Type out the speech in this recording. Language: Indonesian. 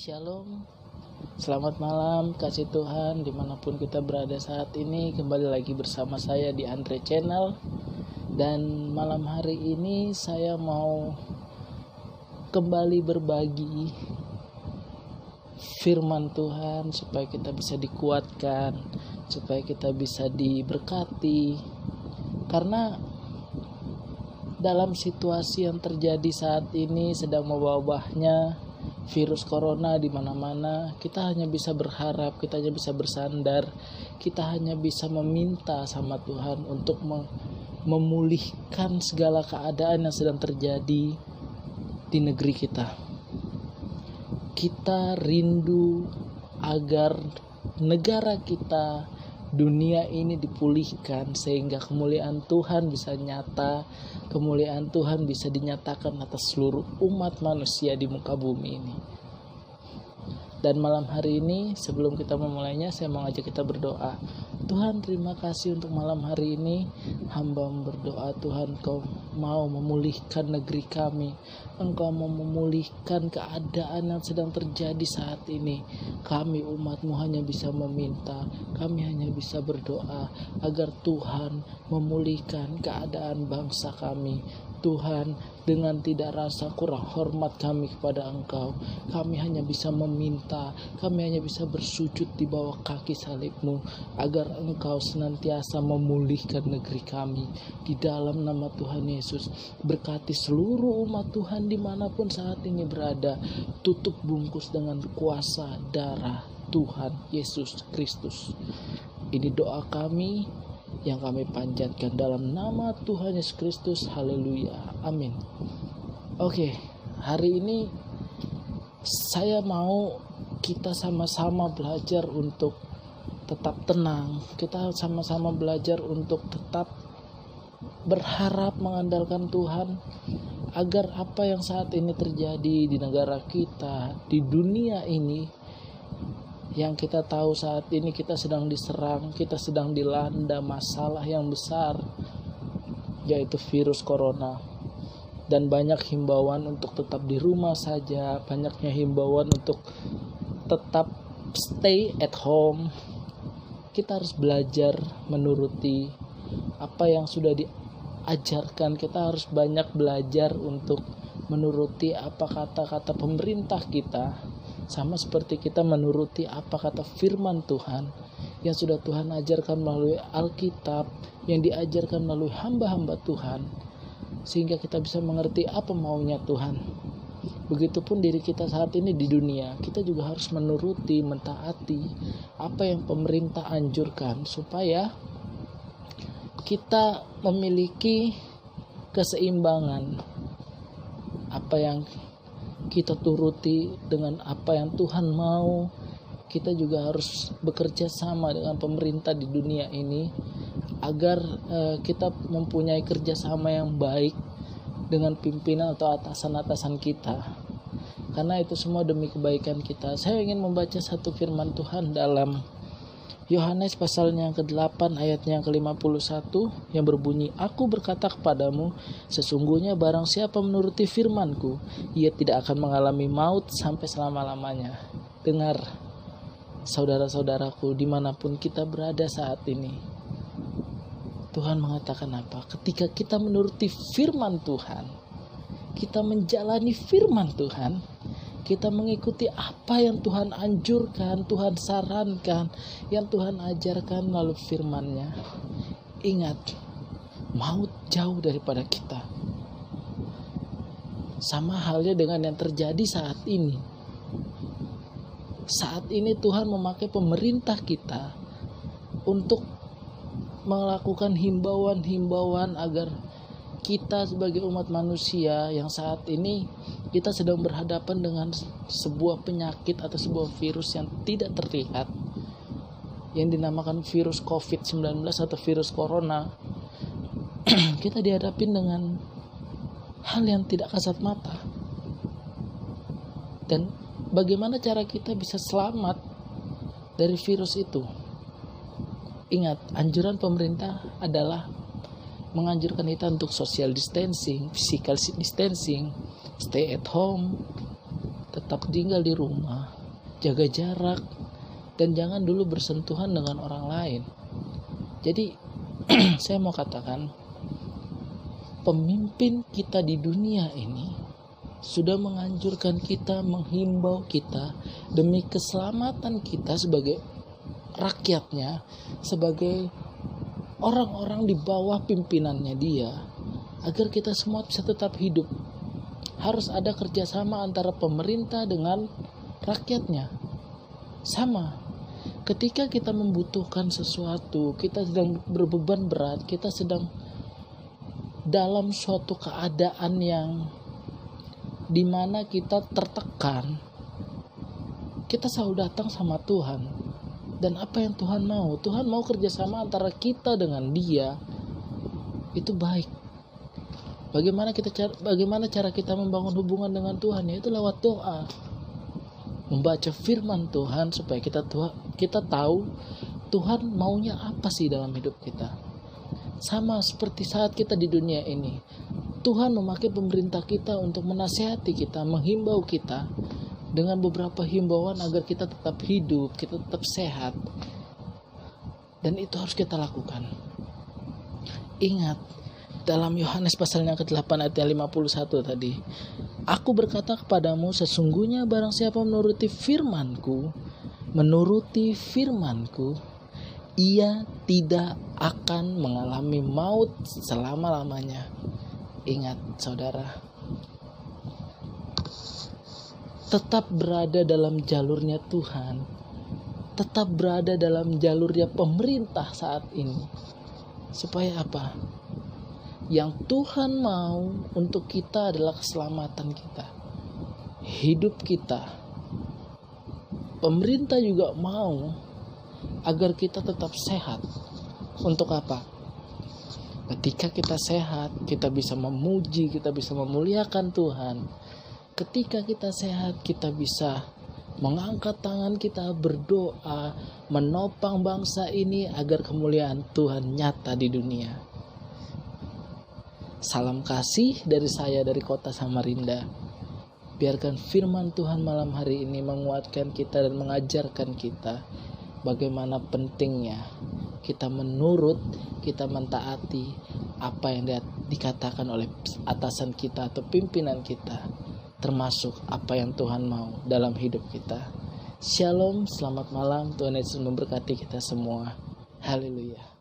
Shalom, selamat malam kasih Tuhan dimanapun kita berada saat ini. Kembali lagi bersama saya di Andre Channel. Dan malam hari ini saya mau kembali berbagi firman Tuhan supaya kita bisa dikuatkan, supaya kita bisa diberkati. Karena dalam situasi yang terjadi saat ini sedang mewabahnya virus corona di mana-mana, kita hanya bisa berharap, kita hanya bisa bersandar, kita hanya bisa meminta sama Tuhan untuk memulihkan segala keadaan yang sedang terjadi di negeri kita. Kita rindu agar negara kita, dunia ini dipulihkan sehingga kemuliaan Tuhan bisa nyata, kemuliaan Tuhan bisa dinyatakan atas seluruh umat manusia di muka bumi ini. Dan malam hari ini sebelum kita memulainya, saya mau ajak kita berdoa. Tuhan, terima kasih untuk malam hari ini. Hamba berdoa, Tuhan, Kau mau memulihkan negeri kami. Engkau mau memulihkan keadaan yang sedang terjadi saat ini. Kami umat-Mu hanya bisa meminta, kami hanya bisa berdoa agar Tuhan memulihkan keadaan bangsa kami. Tuhan, dengan tidak rasa kurang hormat kami kepada Engkau, kami hanya bisa meminta, kami hanya bisa bersujud di bawah kaki salib-Mu, agar Engkau senantiasa memulihkan negeri kami. Di dalam nama Tuhan Yesus, berkati seluruh umat Tuhan dimanapun saat ini berada, tutup bungkus dengan kuasa darah Tuhan Yesus Kristus. Ini doa kami yang kami panjatkan dalam nama Tuhan Yesus Kristus. Haleluya, amin. Oke, hari ini saya mau kita sama-sama belajar untuk tetap tenang. Kita sama-sama belajar untuk tetap berharap mengandalkan Tuhan, agar apa yang saat ini terjadi di negara kita, di dunia ini, yang kita tahu saat ini kita sedang diserang, kita sedang dilanda masalah yang besar, yaitu virus corona. Dan banyak himbauan untuk tetap di rumah saja, banyaknya himbauan untuk tetap stay at home. Kita harus belajar menuruti apa yang sudah diajarkan. Kita harus banyak belajar untuk menuruti apa kata-kata pemerintah kita, sama seperti kita menuruti apa kata firman Tuhan yang sudah Tuhan ajarkan melalui Alkitab, yang diajarkan melalui hamba-hamba Tuhan, sehingga kita bisa mengerti apa maunya Tuhan. Begitupun diri kita saat ini di dunia, kita juga harus menuruti, mentaati apa yang pemerintah anjurkan, supaya kita memiliki keseimbangan. Apa yang kita turuti dengan apa yang Tuhan mau. Kita juga harus bekerja sama dengan pemerintah di dunia ini, agar kita mempunyai kerjasama yang baik dengan pimpinan atau atasan-atasan kita, karena itu semua demi kebaikan kita. Saya ingin membaca satu firman Tuhan dalam Yohanes pasalnya yang ke-8 ayatnya yang ke-51 yang berbunyi, Aku berkata kepadamu, sesungguhnya barang siapa menuruti firman-Ku, ia tidak akan mengalami maut sampai selama-lamanya. Dengar, saudara-saudaraku, dimanapun kita berada saat ini, Tuhan mengatakan apa? Ketika kita menuruti firman Tuhan, kita menjalani firman Tuhan, kita mengikuti apa yang Tuhan anjurkan, Tuhan sarankan, yang Tuhan ajarkan melalui firman-Nya. Ingat, maut jauh daripada kita. Sama halnya dengan yang terjadi saat ini. Saat ini Tuhan memakai pemerintah kita untuk melakukan himbauan-himbauan agar kita sebagai umat manusia yang saat ini kita sedang berhadapan dengan sebuah penyakit atau sebuah virus yang tidak terlihat, yang dinamakan virus COVID-19 atau virus corona. Kita dihadapin dengan hal yang tidak kasat mata. Dan bagaimana cara kita bisa selamat dari virus itu? Ingat, anjuran pemerintah adalah menganjurkan kita untuk social distancing, physical distancing, stay at home, tetap tinggal di rumah, jaga jarak, dan jangan dulu bersentuhan dengan orang lain. Jadi saya mau katakan, pemimpin kita di dunia ini sudah menganjurkan kita, menghimbau kita demi keselamatan kita sebagai rakyatnya, sebagai orang-orang di bawah pimpinannya dia, agar kita semua bisa tetap hidup. Harus ada kerjasama antara pemerintah dengan rakyatnya. Sama, ketika kita membutuhkan sesuatu, kita sedang berbeban berat, kita sedang dalam suatu keadaan yang dimana kita tertekan, kita selalu datang sama Tuhan. Dan apa yang Tuhan mau? Tuhan mau kerjasama antara kita dengan Dia. Itu baik. Bagaimana cara kita membangun hubungan dengan Tuhan? Yaitu lewat doa, membaca firman Tuhan supaya kita tahu Tuhan maunya apa sih dalam hidup kita. Sama seperti saat kita di dunia ini, Tuhan memakai pemerintah kita untuk menasihati kita, menghimbau kita dengan beberapa himbauan agar kita tetap hidup, kita tetap sehat. Dan itu harus kita lakukan. Ingat, dalam Yohanes pasal yang ke-8 ayat 51 tadi, aku berkata kepadamu, sesungguhnya barang siapa menuruti firmanku, ia tidak akan mengalami maut selama-lamanya. Ingat saudara, tetap berada dalam jalurnya Tuhan, tetap berada dalam jalurnya pemerintah saat ini. Supaya apa? Yang Tuhan mau untuk kita adalah keselamatan kita, hidup kita. Pemerintah juga mau agar kita tetap sehat. Untuk apa? Ketika kita sehat, kita bisa memuji, kita bisa memuliakan Tuhan. Ketika kita sehat, kita bisa mengangkat tangan kita, berdoa, menopang bangsa ini agar kemuliaan Tuhan nyata di dunia. Salam kasih dari saya, dari kota Samarinda. Biarkan firman Tuhan malam hari ini menguatkan kita dan mengajarkan kita bagaimana pentingnya kita menurut, kita mentaati apa yang dikatakan oleh atasan kita atau pimpinan kita, termasuk apa yang Tuhan mau dalam hidup kita. Shalom, selamat malam, Tuhan Yesus memberkati kita semua. Haleluya.